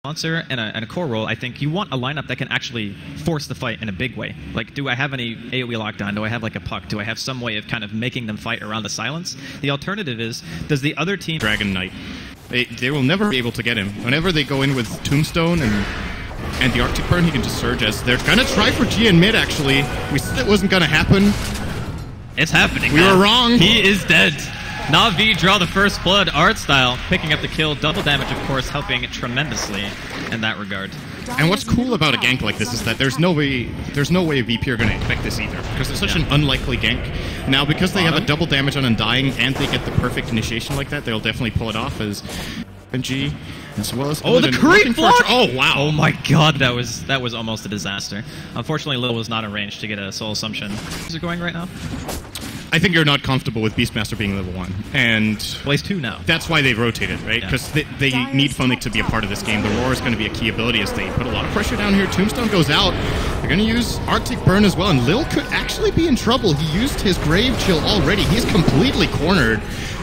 balancer and a core role, I think you want a lineup that can actually force the fight in a big way. Like, do I have any AoE lockdown? Do I have like a puck? Do I have some way of kind of making them fight around the silence? The alternative is, does the other team... Dragon Knight. They will never be able to get him. Whenever they go in with Tombstone and the Arctic Burn, he can just surge as they're gonna try for G in mid, actually. We said it wasn't gonna happen. It's happening, We were wrong. He is dead. NaVi draw the first blood, art style, picking up the kill, double damage, of course, helping tremendously in that regard. And what's cool about a gank like this is that there's no way VP are going to expect this either, because it's such an unlikely gank. Now, because they have a double damage on Undying and they get the perfect initiation like that, they'll definitely pull it off as NG, as well as... Oh, the creep block! Oh, wow! Oh my god, that was almost a disaster. Unfortunately, Lil was not in range to get a soul assumption. Is it going right now? I think you're not comfortable with Beastmaster being level 1, and... Place 2 now. That's why they've rotated, right? Because they need Funnick to be a part of this game. The Roar is going to be a key ability as they put a lot of pressure down here. Tombstone goes out. They're going to use Arctic Burn as well, and Lil could actually be in trouble. He used his Grave Chill already. He's completely cornered.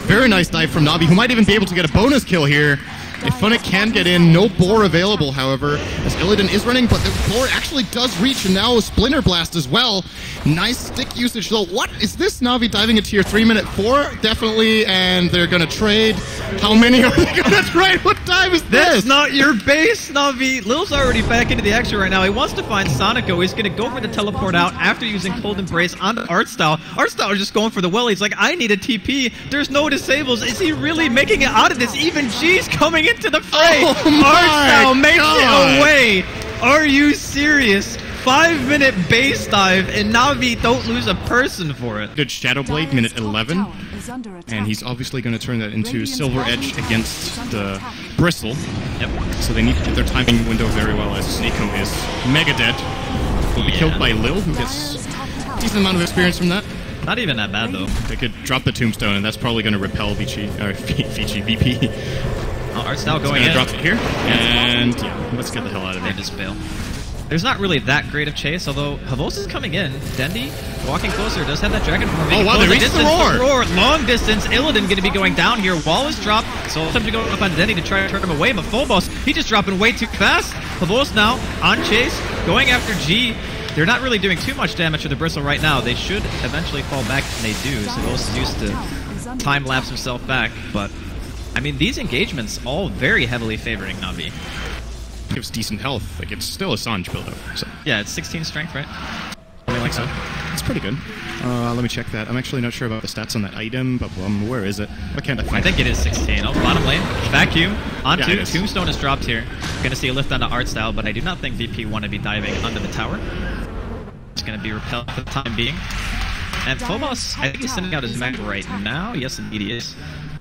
Very nice dive from NaVi, who might even be able to get a bonus kill here. If Funnick can get in, no Boar available, however, as Illidan is running, but the Boar actually does reach, and now a Splinter Blast as well. Nice stick usage, though. What is this? NaVi diving into tier 3, minute 4? Definitely, and they're gonna trade. How many are they gonna trade? What time is this? That's not your base, NaVi. Lil's already back into the action right now. He wants to find Sonico. He's gonna go for the teleport out after using Cold Embrace onto Artstyle. Artstyle is just going for the well. He's like, I need a TP. There's no disables. Is he really making it out of this? Even G's coming into the fray. Oh Artstyle makes God. it away. Are you serious? 5-minute base dive, and NaVi don't lose a person for it. Good Shadow Blade, minute 11. And he's obviously going to turn that into Silver Edge against the Bristle. Yep. So they need to get their timing window very well, as Nico is mega dead. Will be killed by Lil, who gets a decent amount of experience from that. Not even that bad, though. They could drop the Tombstone, and that's probably going to repel VP. Oh, Artstyle going in. Drop it here, and yeah, let's get the hell out of there. They just bail. There's not really that great of chase, although Havos is coming in. Dendy, walking closer, does have that dragon form. Oh wow, they reached the roar! Long distance, Illidan going to be going down here. Wall is dropped, so it's time to go up on Dendy to try to turn him away, but Phobos, he just dropping way too fast. Havos now on chase, going after G. They're not really doing too much damage to the Bristle right now. They should eventually fall back, and they do. So Havos is used to time-lapse himself back, but I mean, these engagements all very heavily favoring NaVi. Gives decent health. Like, it's still a Sanj build-up. So. Yeah, it's 16 strength, right? I think so. It's pretty good. Let me check that. I'm actually not sure about the stats on that item, but where is it? Why can't I find it? I think it is 16. Oh, bottom lane. Vacuum. Onto. Yeah, Tombstone is dropped here. Gonna see a lift onto Artstyle, but I do not think VP want to be diving under the tower. It's gonna be repelled for the time being. And Phobos, I think he's sending out his mech right now. Yes, indeed he is.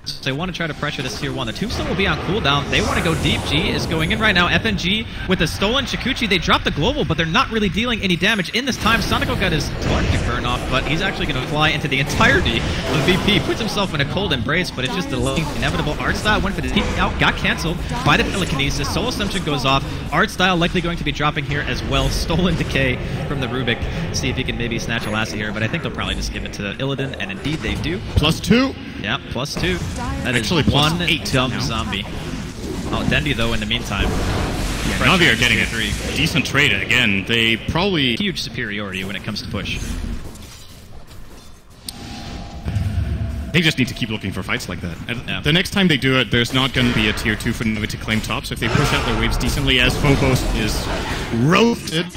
So they want to try to pressure this tier 1. The Tombstone will be on cooldown. They want to go deep. G is going in right now. FNG with a stolen Shikuchi. They drop the global, but they're not really dealing any damage in this time. Sonico got his Arctic Burn off, but he's actually going to fly into the entirety of VP. Puts himself in a cold embrace, but it's just delaying inevitable. Artstyle went for the TP out, got cancelled by the telekinesis. Soul Assumption goes off. Artstyle likely going to be dropping here as well. Stolen Decay from the Rubik. See if he can maybe snatch a lassie here, but I think they'll probably just give it to Illidan, and indeed they do. +2. Yeah, +2. That actually is one +8 dumb now. zombie. Oh, Dendy, though, in the meantime. Yeah, NaVi are getting a decent trade. Again, they probably... Huge superiority when it comes to push. They just need to keep looking for fights like that. And yeah. The next time they do it, there's not going to be a tier 2 for NaVi to claim top, so if they push out their waves decently, as Phobos is roasted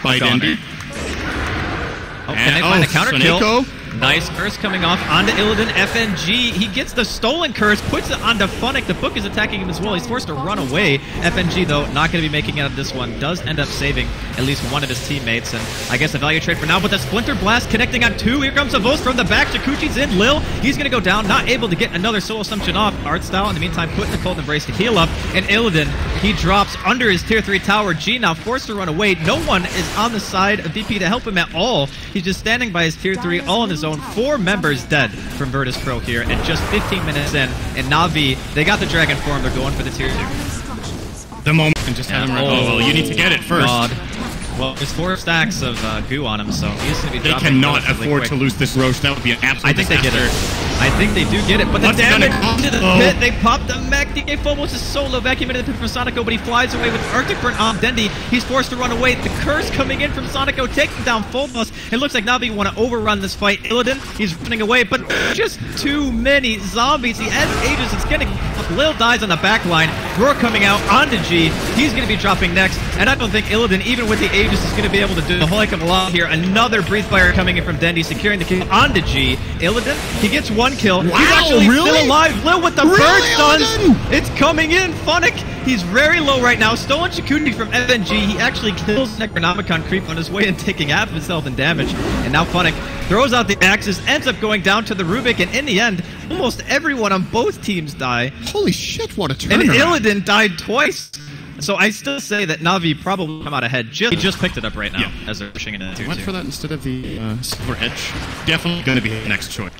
by Dendy. Oh, can they find a counter Sonico. kill? Nice curse coming off onto Illidan. FNG, he gets the stolen curse, puts it onto Funnick. The book is attacking him as well. He's forced to run away. FNG, though, not going to be making it out of this one. Does end up saving at least one of his teammates. And I guess a value trade for now, but the Splinter Blast connecting on 2. Here comes Avos from the back. Shikuchi's in. Lil, he's going to go down. Not able to get another Soul Assumption off. Artstyle, in the meantime, putting the Cold Embrace to heal up. And Illidan, he drops under his tier 3 tower. G now forced to run away. No one is on the side of VP to help him at all. He's just standing by his tier 3 all on his own. 4 members dead from Virtus Pro here, and just 15 minutes in, and NaVi, they got the Dragon form, they're going for the tier 2. The moment, and just have him run. Oh, well, you need to get it first. God. Well, there's 4 stacks of goo on him, so he's going to be They dropping. cannot afford to lose this Roche. That would be an absolute I think disaster. they get it. I think they do get it, but the What's damage gonna into the cost? pit. They pop the mech. DK Phobos is solo, vacuum into the pit from Sonico, but he flies away with Arctic Burn on Dendi. He's forced to run away. The curse coming in from Sonico, taking down Phobos. It looks like NaVi want to overrun this fight. Illidan, he's running away, but just too many zombies. He has Aegis. It's getting up. Lil dies on the back line. Roar coming out onto G. He's going to be dropping next, and I don't think Illidan, even with the Aegis, is going to be able to do a whole heck of a lot here. Another Breathe Fire coming in from Dendi, securing the kill onto G. Illidan, he gets one kill. Wow, he's actually really? still alive. Lil with the Really, bird stuns. Illidan? It's coming in. Funnick, he's very low right now. Stolen Chikuti from FNG. He actually kills Necronomicon Creep on his way and taking half of his health and damage. And now Funnick throws out the axes, ends up going down to the Rubik, and in the end, almost everyone on both teams die. Holy shit, what a And turnaround. Illidan died twice. So I still say that NaVi probably come out ahead. He just picked it up right now as they're pushing it into Went 2-2. for that instead of the Silver Edge. Definitely going to be the next choice.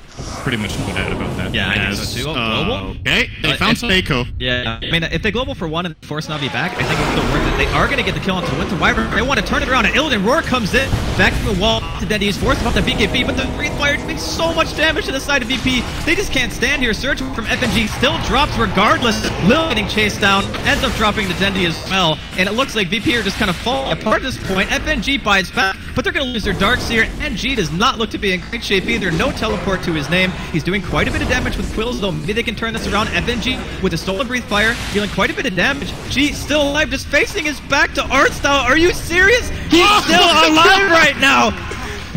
Pretty much no doubt about that. Yeah, I think so too. Global? Okay, they found some Echo. Yeah, I mean, if they global for one and force NaVi back, I think it's still worth it. They are going to get the kill onto Winter Wyvern. They want to turn it around, and Illidan Roar comes in, back from the wall to Dendi. He's forced off the BKB, but the Breathe Fire doing so much damage to the side of VP. They just can't stand here. Surge from FNG still drops regardless. Lil getting chased down, ends up dropping to Dendi as well, and it looks like VP are just kind of falling apart at this point. FNG buys back, but they're going to lose their Darkseer, and G does not look to be in great shape either. No teleport to his name. He's doing quite a bit of damage with Quills, though maybe they can turn this around. FNG with a Stolen Breathe Fire, dealing quite a bit of damage. G still alive, just facing his back to Artstyle. Are you serious? He's still alive right now!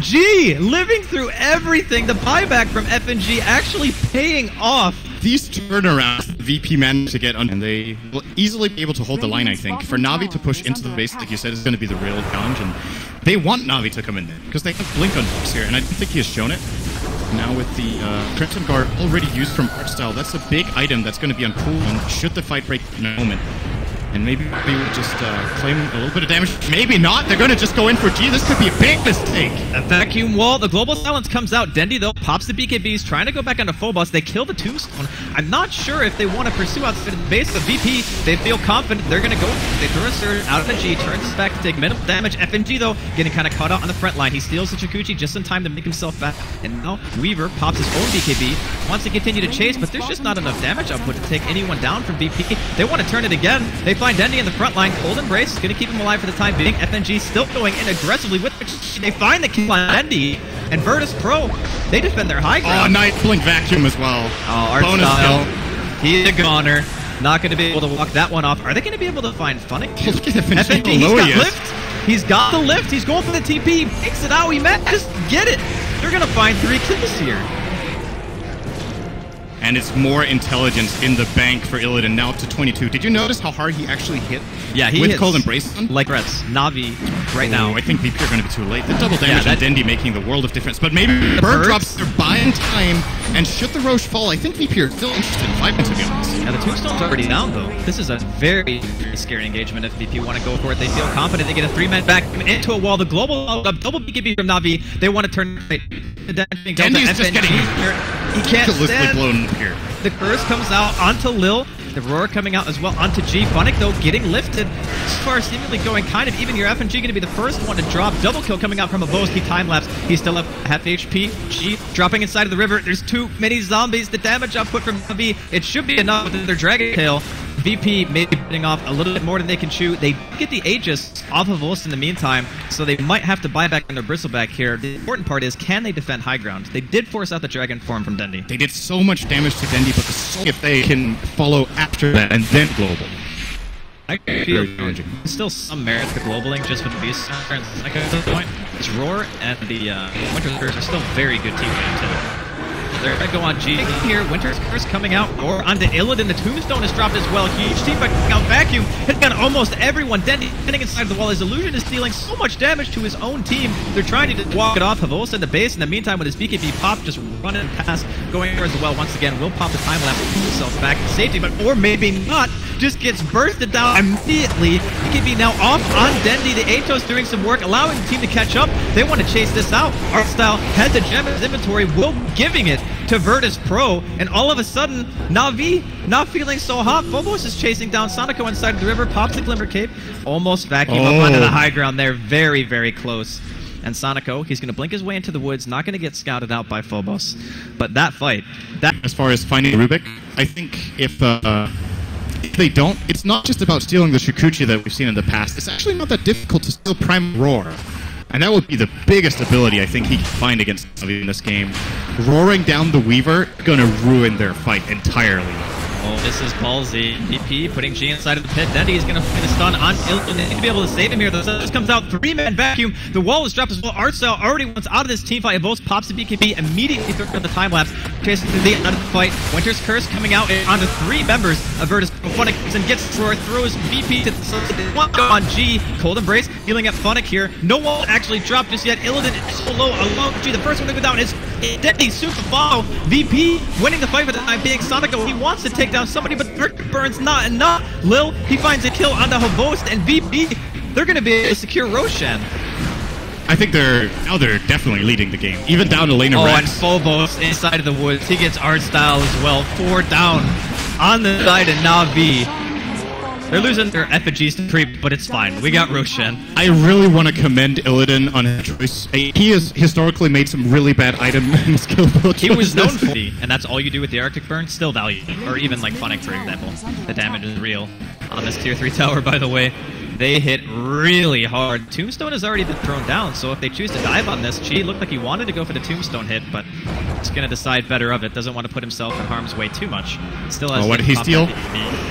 G living through everything. The buyback from FNG actually paying off. These turnarounds VP managed to get on, and they will easily be able to hold the line, I think. For NaVi to push into the base, like you said, is going to be the real challenge, and they want NaVi to come in there, because they have Blink on Fox here, and I don't think he has shown it. Now with the Crimson Guard already used from Artstyle, that's a big item that's going to be on cool, and should the fight break in a moment. And maybe we would just claim a little bit of damage. Maybe not. They're going to just go in for G. This could be a big mistake. A vacuum wall. The Global Silence comes out. Dendi, though, pops the BKBs, trying to go back onto Phobos. They kill the Tombstone. I'm not sure if they want to pursue outside of the base. The VP, they feel confident. They're going to go. They throw a surge out of the G, turns his back to take minimal damage. FNG, though, getting kind of caught out on the front line. He steals the Chikuchi just in time to make himself back. And now Weaver pops his own BKB. Wants to continue to chase, but there's just not enough damage output to take anyone down from VP. They want to turn it again. They find Dendi in the front line. Cold Embrace, going to keep him alive for the time being. FNG still going in aggressively with which they find the kill on Dendi. And Virtus Pro, they defend their high ground. Oh, nice Blink Vacuum as well. Oh, bonus Artstyle. kill. He's a goner. Not going to be able to walk that one off. Are they going to be able to find Funnick? Look at FNG. He's got lift. He's got the lift. He's going for the TP. He makes it out. He meant just get it. They're going to find 3 kills here. And it's more intelligence in the bank for Illidan, now up to 22. Did you notice how hard he actually hit? Yeah, he with hits Cold Embrace on? like Reds. NaVi right now. I think VP are going to be too late. The double damage Yeah, and Dendi making the world of difference. But maybe the bird drops their buying time, and should the Roche fall, I think VP are still interested in fighting, to be honest. Now the Tombstone's already down, though. This is a very, very scary engagement if VP want to go for it. They feel confident. They get a 3-man back into a wall. The global double BKB from NaVi. They want to turn Dendi's just getting he can't stand. blown up here. The curse comes out onto Lil. The Roar coming out as well onto G. Funnick, though, getting lifted. As far as seemingly going kind of even here. FNG going to be the first one to drop. Double kill coming out from a Boski time-lapse. He's still up half HP. G dropping inside of the river. There's too many zombies. The damage output from NaVi, it should be enough with their Dragon Tail. VP may be biting off a little bit more than they can chew. They get the Aegis off of us in the meantime, so they might have to buy back on their Bristleback here. The important part is, can they defend high ground? They did force out the Dragon form from Dendi. They did so much damage to Dendi, but if they can follow after that and then global. I feel there's still some merit to globaling just with the Beast and Seneca at this point. This Roar and the Winter's Curse are still very good team games too. They're going to go on G here. Winter's Curse coming out, or onto Illidan. The Tombstone is dropped as well. Huge team fight coming out. Vacuum hitting on almost everyone. Dendi hitting inside the wall. His Illusion is dealing so much damage to his own team. They're trying to just walk it off. Havosa in the base. In the meantime, with his BKB pop, just running past, going towards the well once again. Will pop the time lapse to pull himself back to safety, but or maybe not. Just gets bursted down immediately. BKB now off on Dendi. The Atos doing some work, allowing the team to catch up. They want to chase this out. Artstyle has the gem in his inventory. Will giving it to Virtus Pro, and all of a sudden, NaVi not feeling so hot. Phobos is chasing down Sonico inside of the river, pops the Glimmer Cape, almost vacuum up onto the high ground there. Very, very close. and Sonico. He's going to blink his way into the woods, not going to get scouted out by Phobos. But that fight... As far as finding Rubik, I think if they don't, it's not just about stealing the Shukuchi that we've seen in the past. It's actually not that difficult to steal Prime Roar. And that would be the biggest ability I think he can find against NaVi in this game. Roaring down the Weaver, gonna ruin their fight entirely. Oh, this is ballsy. VP putting G inside of the pit. Dendy is going to find a stun on Illidan to be able to save him here. The This comes out, 3-man vacuum. The wall is dropped as well. Artstyle already wants out of this team fight. Both pops the BKB immediately through the time lapse. Chases the end of the fight. Winter's Curse coming out onto 3 members of Virtus. Funnick and gets Troy, throws VP to the side. They want to go on G. Cold Embrace healing up Funnick here. No wall actually dropped just yet. Illidan is so low alone. G, the first one to go down is Dendy. Soon to follow. VP winning the fight for the time being. Sonico, he wants to take down somebody, but Burns not enough. Lil, he finds a kill on the Havost, and VP, they're going to be able to secure Roshan. I think they're definitely leading the game, even down to laner Rex. And Phobos inside of the woods. He gets Artstyle as well. 4 down on the side of NaVi. They're losing their effigies to creep, but it's fine. We got Roshan. I really want to commend Illidan on his choice. He has historically made some really bad item and skill build choices. He was known for it, and that's all you do with the Arctic Burn, still value. Or even like Funnick, for example. The damage is real. On this tier 3 tower, by the way, they hit really hard. Tombstone has already been thrown down, so if they choose to dive on this, Chi looked like he wanted to go for the Tombstone hit, but he's going to decide better of it. Doesn't want to put himself in harm's way too much. Still has what did he steal?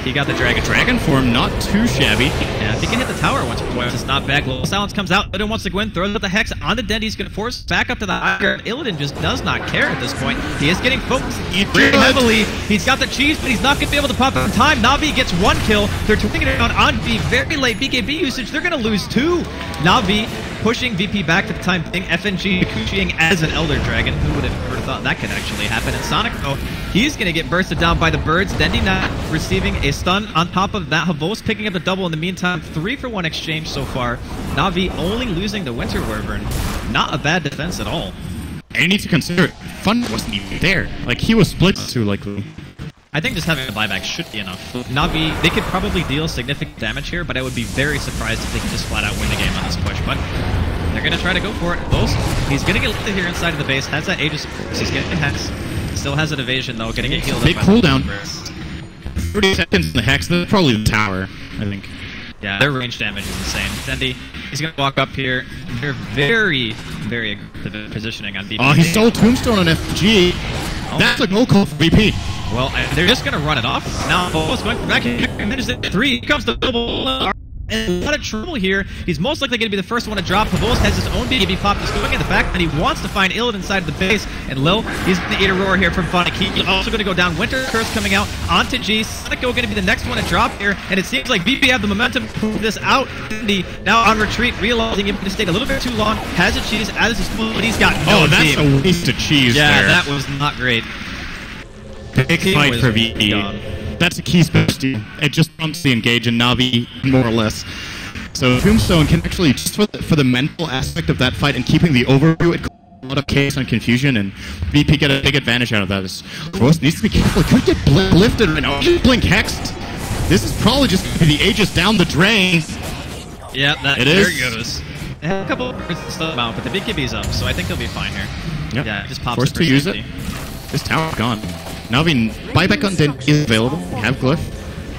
He got the Dragon. Dragon form, not too shabby. Yeah, if he can hit the tower once or twice, it's not bad. Global Silence comes out. Illidan wants to go in, throws out the Hex on the Dendy. He's going to force back up to the high ground. Illidan just does not care at this point. He is getting focused very heavily. He's got the cheese, but he's not going to be able to pop in time. NaVi gets 1 kill. They're taking it down on V. Very late BKB usage. They're going to lose 2. NaVi pushing VP back to the time thing. FNG Kuchiing as an Elder Dragon. Who would have ever thought that could actually happen? And Sonic, though, he's going to get bursted down by the birds. Dendy not receiving a stun on top of that. Havos picking up the double in the meantime. 3-for-1 exchange so far. NaVi only losing the Winter Wyvern. Not a bad defense at all. And you need to consider it. Fun wasn't even there. Like, he was split too likely. I think just having a buyback should be enough. NaVi, they could probably deal significant damage here, but I would be very surprised if they could just flat out win the game on this push. But they're going to try to go for it. Both, he's going to get lifted here inside of the base. Has that Aegis. He's getting Hex. Still has an evasion, though. Going to get healed big up. Big cooldown. 30 seconds in the Hex. That's probably the tower, I think. Yeah, their range damage is insane. Dendy, he's going to walk up here. They're very, very aggressive in positioning on VP. Oh, he stole Tombstone on FG. Oh. That's a goal call for VP. Well, they're just going to run it off. Now, Phobos going back and manages it 3. Here comes the double. In a lot of trouble here. He's most likely going to be the first one to drop. Phobos has his own BKB pop just going in the back, and he wants to find Illidan inside the base. And Lil, he's going to eat a roar here from Funnick. He's also going to go down. Winter Curse coming out onto G. Sonico going to be the next one to drop here, and it seems like VP have the momentum to prove this out. Dendy now on retreat, realizing it stayed a little bit too long. Has a cheese, as his full, but he's got no that's team. A waste of cheese yeah, there. That was not great. Big fight for VP. That's a key special team. It just prompts the engage in NaVi, more or less. So Tombstone can actually, just for the mental aspect of that fight and keeping the overview, it causes a lot of chaos and confusion, and VP get a big advantage out of that. Rose needs to be careful. He could get lifted right now. Blink hexed. This is probably just going to be the Aegis down the drain. Yeah, there it goes. They have a couple of birds to slow him out, but the BKB's up, so I think he'll be fine here. Yep. Yeah, just pops forced to use it. This tower's gone. NaVi, buyback on Den is available. We have Glyph.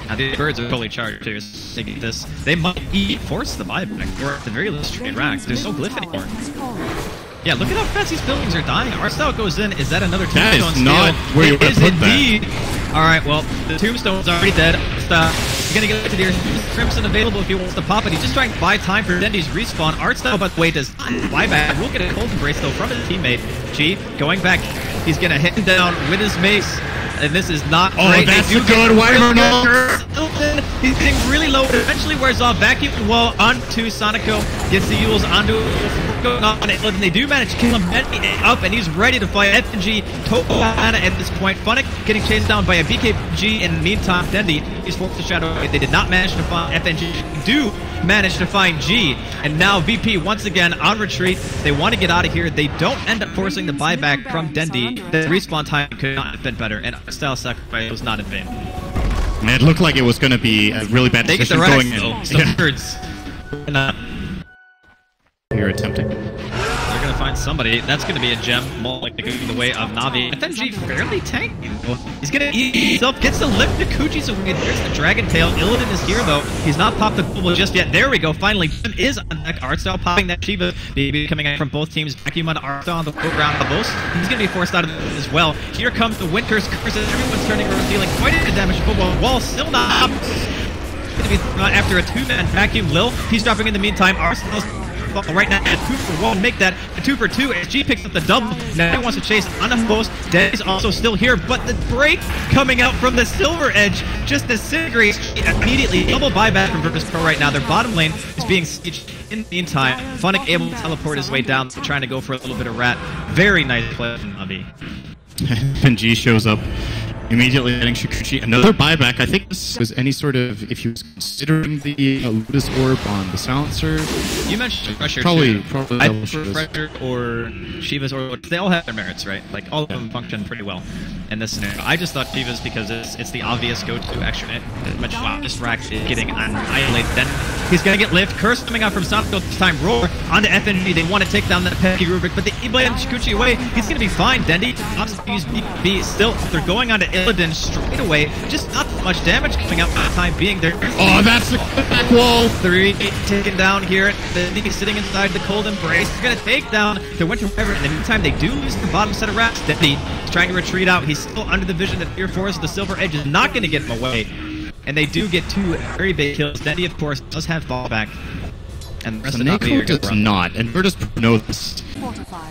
Now these birds are fully charged too. So they get this. They might force the buyback, or at the very least trade racks. There's no Glyph anymore. Yeah, look at how fast these buildings are dying. Artstyle goes in. Is that another Tombstone steal? That is not where you would have put indeed. Alright, well, the Tombstone's already dead. He's gonna get to the Crimson available if he wants to pop it. He's just trying to buy time for Dendy's respawn. Artstyle, by the way, does buyback. We'll get a cold embrace though from his teammate. G going back. He's gonna hit him down with his mace. And this is not great. That's a good Wyvern. He's getting really low. It eventually wears off. Vacuum wall onto Sonico. Gets the Yules onto going on it. They do manage to kill him up, and he's ready to fight FNG. Topana at this point. Funnick getting chased down by a BKG. In the meantime, Dendy, he's forced to shadow. They did not manage to find FNG. Do manage to find G. And now VP once again on retreat. They want to get out of here. They don't end up forcing the buyback from Dendy. The respawn time could not have been better. And style sacrifice was not in vain. And it looked like it was going to be a really bad decision going in. Some birds. You're attempting. find somebody. That's going to be a gem, more like going the way of NaVi. FNG fairly tanky. He's going to eat himself, gets the lift to Kuchi's away. There's the Dragon Tail. Illidan is here, though. He's not popped the global just yet. There we go. Finally, Jim is on deck. Artstyle popping that Shiva. Baby coming out from both teams. Vacuum on Artstyle on the low ground. He's going to be forced out of it as well. Here comes the Winter's Curse. Everyone's turning around, dealing quite a bit of damage. Football wall still not up. Going to be after a two-man vacuum. Lil, he's dropping in the meantime. Arsenal's right now at 2 for 1. Make that a 2 for 2. SG picks up the double. Now he wants to chase on the post. Dead is also still here, but the break coming out from the Silver Edge just disintegrates immediately. Double buyback from Virtus Pro right now. Their bottom lane is being sieged. In the meantime, Funnick able to teleport his way down, trying to go for a little bit of rat. Very nice play from NaVi. FNG shows up. Immediately getting Shukuchi. Another buyback. I think this was any sort of, if he was considering the Lotus Orb on the Silencer. You mentioned Pressure Probably I prefer Pressure or Shiva's Orb. They all have their merits, right? Like, all of them function pretty well in this scenario. I just thought Shiva's because it's the obvious go-to extra net. Wow, this rack is getting annihilated. Then he's going to get lift. Curse coming out from Santo this time. Roar onto FNG. They want to take down that Pecky Rubik, but the E-Blade and Shukuchi away. He's going to be fine. Dendy opts to use B. Still, they're going on to Illidan straight away. Just not much damage coming out for the time being there. Oh, that's the back wall. 3 taken down here. He's sitting inside the cold embrace. He's going to take down the Winter Wyvern. In the meantime, they do lose the bottom set of racks. Dendy is trying to retreat out. He's still under the vision of Fear Force. The Silver Edge is not going to get him away. And they do get 2 very big kills. Dendy, of course, does have fallback. And the rest of NaVi does not, and Virtus knows this.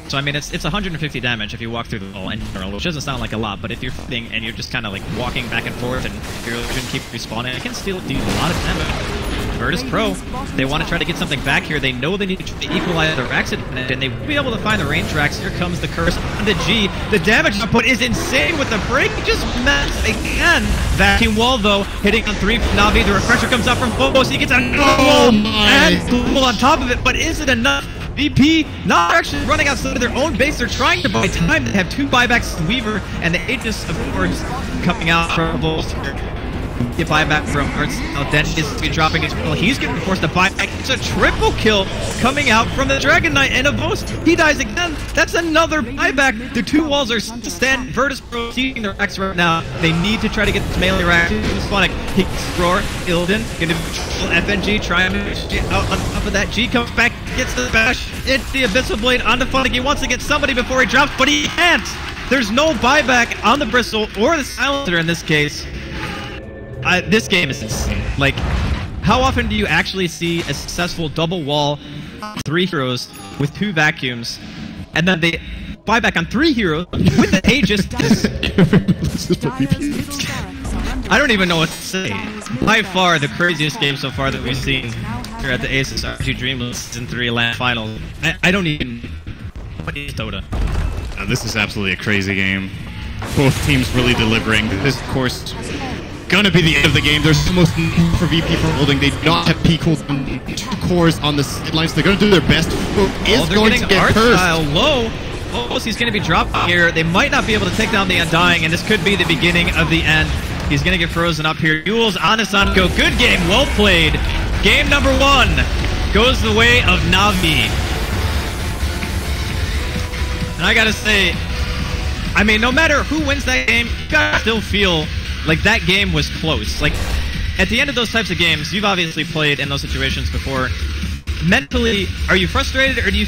So I mean, it's 150 damage if you walk through the wall in general, which doesn't sound like a lot, but if you're fighting and you're just kind of like walking back and forth and your illusion keep respawning, it can still do a lot of damage. Virtus Pro, they want to try to get something back here. They know they need to try to equalize the racks advantage, and they will be able to find the range racks. Here comes the Curse on the G. The damage output is insane with the break. He just messed again. Vacuum wall, though, hitting on 3 from NaVi. The refresher comes up from Phobos. He gets a wall and global on top of it, but is it enough? VP not actually running outside of their own base. They're trying to buy time. They have 2 buybacks to Weaver, and the Aegis, of course, coming out from Bolster. Get buyback from Arts. Now Den is to be dropping his kill. He's getting forced to buyback. It's a triple kill coming out from the Dragon Knight and a Boast. He dies again. That's another buyback. The 2 walls are standing. Virtus Pro seeing their racks right now. They need to try to get this melee rack to Funnick. He gets Roar. Illidan gonna control FNG. Trying to out on top of that. G comes back, gets the bash. It's the Abyssal Blade onto Funnick. He wants to get somebody before he drops, but he can't. There's no buyback on the Bristle or the Silencer in this case. This game is insane. Like, how often do you actually see a successful double wall, 3 heroes with 2 vacuums, and then they buy back on 3 heroes with the Aegis? I don't even know what to say. By far the craziest game so far that we've seen here at the Aces RG DreamLeague Season 3 LAN Finals. I don't even... What is Dota? This is absolutely a crazy game. Both teams really delivering. This, of course, gonna be the end of the game. There's almost no for VP for holding. They do not have peak holds on 2 cores on the sidelines. They're gonna do their best. Is going to get cursed. Low. Oh, he's gonna be dropped here. They might not be able to take down the Undying, and this could be the beginning of the end. He's gonna get frozen up here. Yules on Sanko. Good game, well played. Game number 1 goes the way of NaVi. And I gotta say, I mean, no matter who wins that game, you gotta still feel like that game was close. Like, at the end of those types of games, you've obviously played in those situations before. Mentally, are you frustrated, or do you